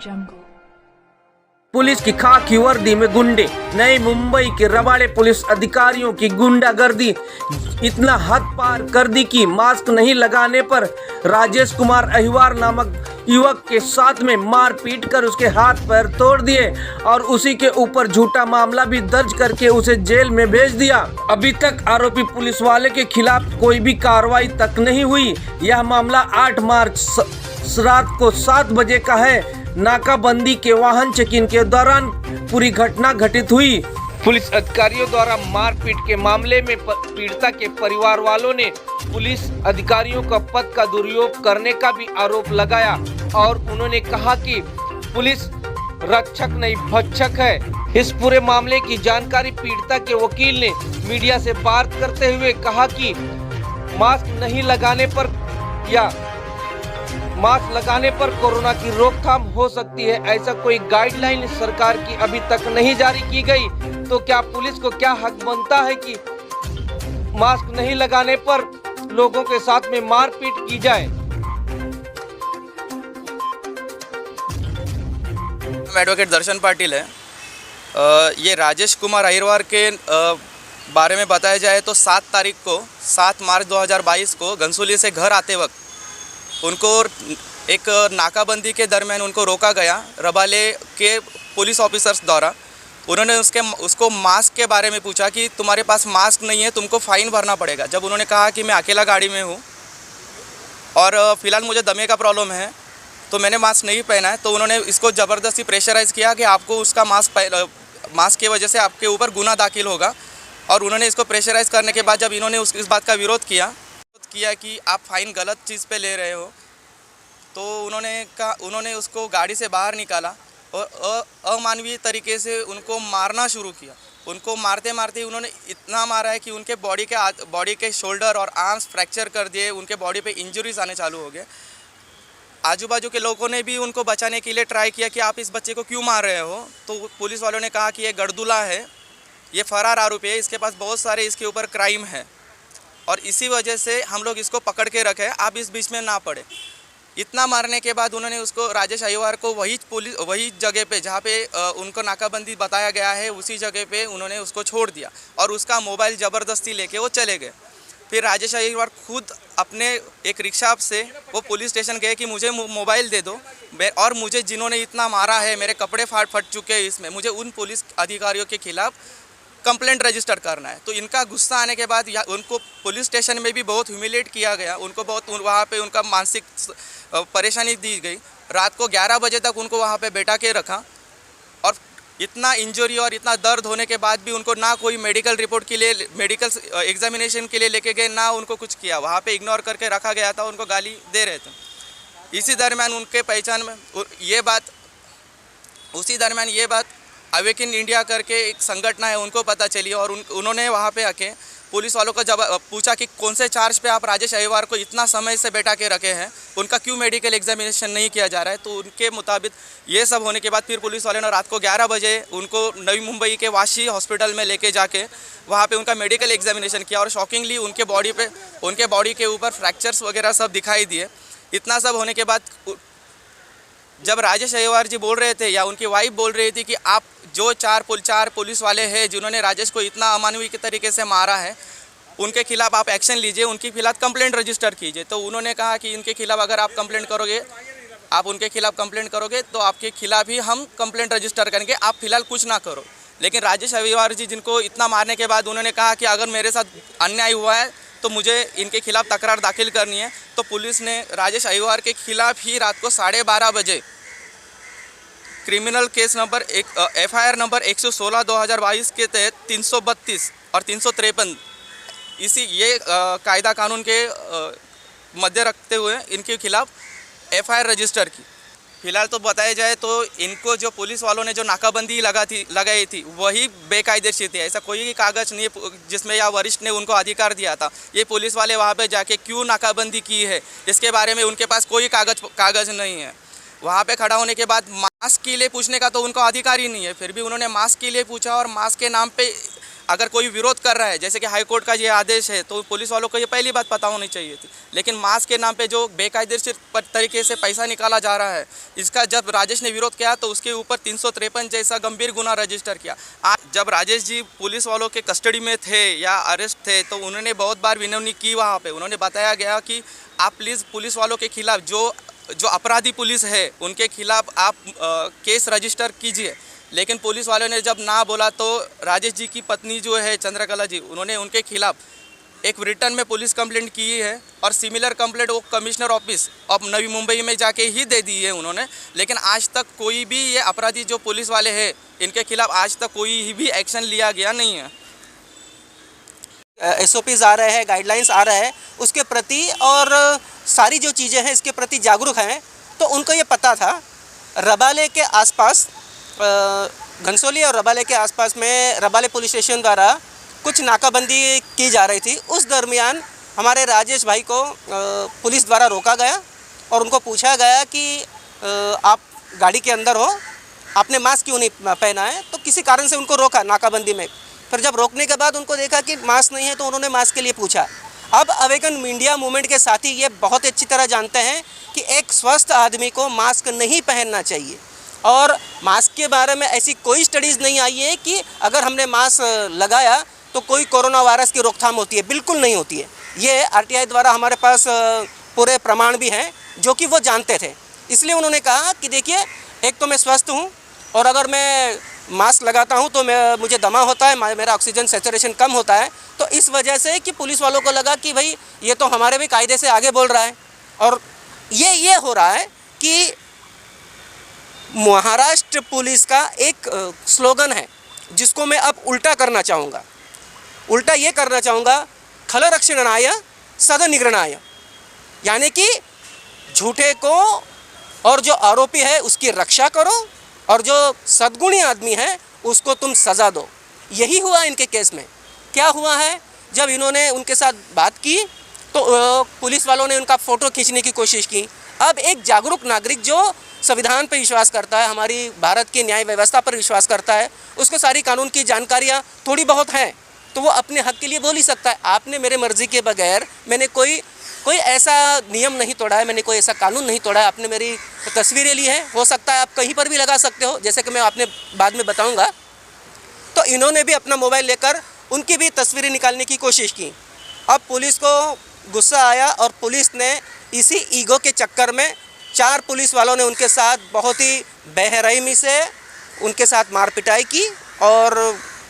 jungle. Police की खाकी वर्दी में गुंडे, नई मुंबई के रबाड़े पुलिस अधिकारियों की गुंडागर्दी इतना हद पार कर दी कि मास्क नहीं लगाने पर राजेश कुमार अहिवार नामक युवक के साथ में मार पीट कर उसके हाथ पैर तोड़ दिए और उसी के ऊपर झूठा मामला भी दर्ज करके उसे जेल में भेज दिया। अभी तक आरोपी पुलिस वाले के खिलाफ कोई भी कार्रवाई तक नहीं हुई। यह मामला 8 मार्च रात को 7 बजे का है। नाकाबंदी के वाहन चेकिंग के दौरान पूरी घटना घटित हुई। पुलिस अधिकारियों द्वारा मारपीट के मामले में पीड़िता के परिवार वालों ने पुलिस अधिकारियों का पद का दुरुपयोग करने का भी आरोप लगाया और उन्होंने कहा कि पुलिस रक्षक नहीं भक्षक है। इस पूरे मामले की जानकारी पीड़िता के वकील ने मीडिया से बात करते हुए कहा कि मास्क नहीं लगाने पर या मास्क लगाने पर कोरोना की रोकथाम हो सकती है। ऐसा कोई गाइडलाइन सरकार की अभी तक नहीं जारी की गई, तो क्या पुलिस को क्या हक बनता है कि मास्क नहीं लगाने पर लोगों के साथ में मारपीट की जाए। एडवोकेट दर्शन पाटिल है। ये राजेश कुमार अहिरवार के बारे में बताया जाए तो 7 मार्च 2022 को घनसोली से घर आते वक्त उनको एक नाकाबंदी के दरमियान उनको रोका गया रबाले के पुलिस ऑफिसर्स द्वारा। उन्होंने उसको मास्क के बारे में पूछा कि तुम्हारे पास मास्क नहीं है, तुमको फ़ाइन भरना पड़ेगा। जब उन्होंने कहा कि मैं अकेला गाड़ी में हूँ और फ़िलहाल मुझे दमे का प्रॉब्लम है तो मैंने मास्क नहीं पहना है, तो उन्होंने इसको ज़बरदस्ती प्रेशराइज़ किया कि आपको उसका मास्क की वजह से आपके ऊपर गुना दाखिल होगा। और उन्होंने इसको प्रेशराइज़ करने के बाद जब इन्होंने इस बात का विरोध किया कि आप फ़ाइन गलत चीज़ पे ले रहे हो, तो उन्होंने उसको गाड़ी से बाहर निकाला और अमानवीय तरीके से उनको मारना शुरू किया। उनको मारते मारते उन्होंने इतना मारा है कि उनके बॉडी के शोल्डर और आर्म्स फ्रैक्चर कर दिए, उनके बॉडी पे इंजरीज आने चालू हो गए। आजू बाजू के लोगों ने भी उनको बचाने के लिए ट्राई किया कि आप इस बच्चे को क्यों मार रहे हो, तो पुलिस वालों ने कहा कि ये गड़दुला है, ये फरार आरोपी है, इसके पास बहुत सारे इसके ऊपर क्राइम है और इसी वजह से हम लोग इसको पकड़ के रखे, आप इस बीच में ना पड़े। इतना मारने के बाद उन्होंने उसको राजेश अहिवार को वही जगह पे जहाँ पे उनको नाकाबंदी बताया गया है उसी जगह पे उन्होंने उसको छोड़ दिया और उसका मोबाइल ज़बरदस्ती लेके वो चले गए। फिर राजेश अहिवार खुद अपने एक रिक्शा से वो पुलिस स्टेशन गए कि मुझे मोबाइल दे दो और मुझे जिन्होंने इतना मारा है, मेरे कपड़े फट चुके हैं, इसमें मुझे उन पुलिस अधिकारियों के खिलाफ कंप्लेंट रजिस्टर करना है। तो इनका गुस्सा आने के बाद उनको पुलिस स्टेशन में भी बहुत ह्यूमिलेट किया गया, उनको बहुत वहाँ पे उनका मानसिक परेशानी दी गई। रात को 11 बजे तक उनको वहाँ पे बैठा के रखा और इतना इंजरी और इतना दर्द होने के बाद भी उनको ना कोई मेडिकल रिपोर्ट के लिए, मेडिकल एग्जामिनेशन के लिए लेके गए, ना उनको कुछ किया, वहाँ पे इग्नोर करके रखा गया था, उनको गाली दे रहे थे। इसी दरमियान उनके पहचान में ये बात अवेकिन इंडिया करके एक संगठन है, उनको पता चली और उन्होंने वहाँ पे आके पुलिस वालों को जब पूछा कि कौन से चार्ज पे आप राजेश अहिवार को इतना समय से बैठा के रखे हैं, उनका क्यों मेडिकल एग्जामिनेशन नहीं किया जा रहा है, तो उनके मुताबिक ये सब होने के बाद फिर पुलिस वालों ने रात को 11 बजे उनको नई मुंबई के वाशी हॉस्पिटल में लेके जाके वहाँ पे उनका मेडिकल एग्जामिनेशन किया और शॉकिंगली उनके बॉडी के ऊपर फ्रैक्चर्स वगैरह सब दिखाई दिए। इतना सब होने के बाद जब राजेश अहिवार जी बोल रहे थे या उनकी वाइफ बोल रही थी कि आप जो चार पुलिस वाले हैं जिन्होंने राजेश को इतना अमानवीय के तरीके से मारा है, उनके खिलाफ आप एक्शन लीजिए, उनके खिलाफ कंप्लेंट रजिस्टर कीजिए। तो उन्होंने कहा कि इनके खिलाफ अगर आप उनके खिलाफ कंप्लेंट करोगे तो आपके खिलाफ ही हम कंप्लेंट रजिस्टर करेंगे, आप फिलहाल कुछ ना करो। लेकिन राजेश अहिवार जी जिनको इतना मारने के बाद उन्होंने कहा कि अगर मेरे साथ अन्याय हुआ है तो मुझे इनके खिलाफ तकरार दाखिल करनी है। तो पुलिस ने राजेश अहिवार के खिलाफ ही रात को 12:30 बजे criminal case number FIR number 116 2022 के तहत 332 और 353 ये कायदा कानून के मध्य रखते हुए इनके खिलाफ FIR रजिस्टर की। फिलहाल तो बताया जाए तो इनको जो पुलिस वालों ने जो नाकाबंदी लगाई थी वही बेकायदेशी थी। ऐसा कोई कागज़ नहीं जिसमें या वरिष्ठ ने उनको अधिकार दिया था। ये पुलिस वाले वहाँ पे जाके क्यों नाकाबंदी की है इसके बारे में उनके पास कोई कागज़ नहीं है। वहाँ पे खड़ा होने के बाद मास्क के लिए पूछने का तो उनको अधिकार ही नहीं है, फिर भी उन्होंने मास्क के लिए पूछा और मास्क के नाम पे अगर कोई विरोध कर रहा है, जैसे कि हाई कोर्ट का ये आदेश है, तो पुलिस वालों को ये पहली बात पता होनी चाहिए थी। लेकिन मास्क के नाम पे जो बेकायदेशीर तरीके से पैसा निकाला जा रहा है, इसका जब राजेश ने विरोध किया तो उसके ऊपर 353 जैसा गंभीर गुना रजिस्टर किया। आज जब राजेश जी पुलिस वालों के कस्टडी में थे या अरेस्ट थे, तो उन्होंने बहुत बार विनम्र की वहाँ पे। उन्होंने बताया गया कि आप प्लीज़ पुलिस वालों के खिलाफ जो अपराधी पुलिस है उनके खिलाफ आप केस रजिस्टर कीजिए। लेकिन पुलिस वालों ने जब ना बोला तो राजेश जी की पत्नी जो है चंद्रकला जी, उन्होंने उनके खिलाफ एक रिटर्न में पुलिस कंप्लेंट की है और सिमिलर कंप्लेंट वो commissioner office of Navi Mumbai में जाके ही दे दी है उन्होंने। लेकिन आज तक कोई भी ये अपराधी जो पुलिस वाले हैं इनके खिलाफ आज तक कोई भी एक्शन लिया गया नहीं है। SOPs आ रहे हैं, गाइडलाइंस आ रहे हैं उसके प्रति, और सारी जो चीज़ें हैं इसके प्रति जागरूक हैं। तो उनको ये पता था रबाले के आसपास, घनसोली और रबाले के आसपास में रबाले पुलिस स्टेशन द्वारा कुछ नाकाबंदी की जा रही थी। उस दरमियान हमारे राजेश भाई को पुलिस द्वारा रोका गया और उनको पूछा गया कि आप गाड़ी के अंदर हो, आपने मास्क क्यों नहीं पहना है। तो किसी कारण से उनको रोका नाकाबंदी में। फिर जब रोकने के बाद उनको देखा कि मास्क नहीं है तो उन्होंने मास्क के लिए पूछा। अब अवेकन इंडिया मूवमेंट के साथी ये बहुत अच्छी तरह जानते हैं कि एक स्वस्थ आदमी को मास्क नहीं पहनना चाहिए, और मास्क के बारे में ऐसी कोई स्टडीज़ नहीं आई है कि अगर हमने मास्क लगाया तो कोई कोरोना वायरस की रोकथाम होती है। बिल्कुल नहीं होती है। ये RTI द्वारा हमारे पास पूरे प्रमाण भी हैं जो कि वो जानते थे। इसलिए उन्होंने कहा कि देखिए, एक तो मैं स्वस्थ हूँ और अगर मैं मास्क लगाता हूँ तो मुझे दमा होता है, मेरा ऑक्सीजन सैचुरेशन कम होता है। तो इस वजह से कि पुलिस वालों को लगा कि भाई ये तो हमारे भी कायदे से आगे बोल रहा है। और ये हो रहा है कि महाराष्ट्र पुलिस का एक स्लोगन है जिसको मैं अब उल्टा करना चाहूँगा। उल्टा ये करना चाहूँगा, खलरक्षणाय सदनिग्रहणाय, यानी कि झूठे को और जो आरोपी है उसकी रक्षा करो और जो सद्गुणी आदमी है उसको तुम सज़ा दो। यही हुआ इनके केस में। क्या हुआ है, जब इन्होंने उनके साथ बात की तो पुलिस वालों ने उनका फ़ोटो खींचने की कोशिश की। अब एक जागरूक नागरिक जो संविधान पर विश्वास करता है, हमारी भारत की न्याय व्यवस्था पर विश्वास करता है, उसको सारी कानून की जानकारियाँ थोड़ी बहुत हैं, तो वो अपने हक के लिए बोल ही सकता है। आपने मेरे मर्ज़ी के बगैर, मैंने कोई ऐसा नियम नहीं तोड़ा है, मैंने कोई ऐसा कानून नहीं तोड़ा है। आपने मेरी तस्वीरें ली हैं, हो सकता है आप कहीं पर भी लगा सकते हो, जैसे कि मैं आपने बाद में बताऊंगा। तो इन्होंने भी अपना मोबाइल लेकर उनकी भी तस्वीरें निकालने की कोशिश की। अब पुलिस को गुस्सा आया और पुलिस ने इसी ईगो के चक्कर में 4 पुलिस वालों ने उनके साथ बहुत ही बेरहमी से उनके साथ मार पिटाई की और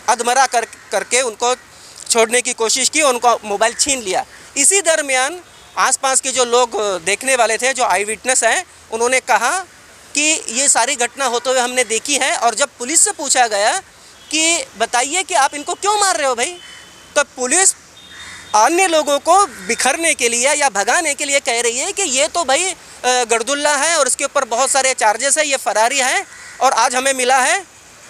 अधमरा करके उनको छोड़ने की कोशिश की, उनको मोबाइल छीन लिया। इसी दरमियान आसपास के जो लोग देखने वाले थे, जो आई विटनेस हैं, उन्होंने कहा कि ये सारी घटना होते हुए हमने देखी है। और जब पुलिस से पूछा गया कि बताइए कि आप इनको क्यों मार रहे हो भाई, तो पुलिस अन्य लोगों को बिखरने के लिए या भगाने के लिए कह रही है कि ये तो भाई गर्दुल्ला है और इसके ऊपर बहुत सारे चार्जेस है, ये फरारी है और आज हमें मिला है,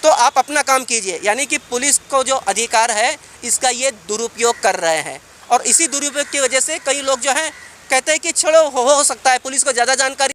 तो आप अपना काम कीजिए। यानी कि पुलिस को जो अधिकार है इसका ये दुरुपयोग कर रहे हैं। और इसी दुरुपयोग की वजह से कई लोग जो हैं कहते हैं कि छोड़ो, हो सकता है पुलिस को ज़्यादा जानकारी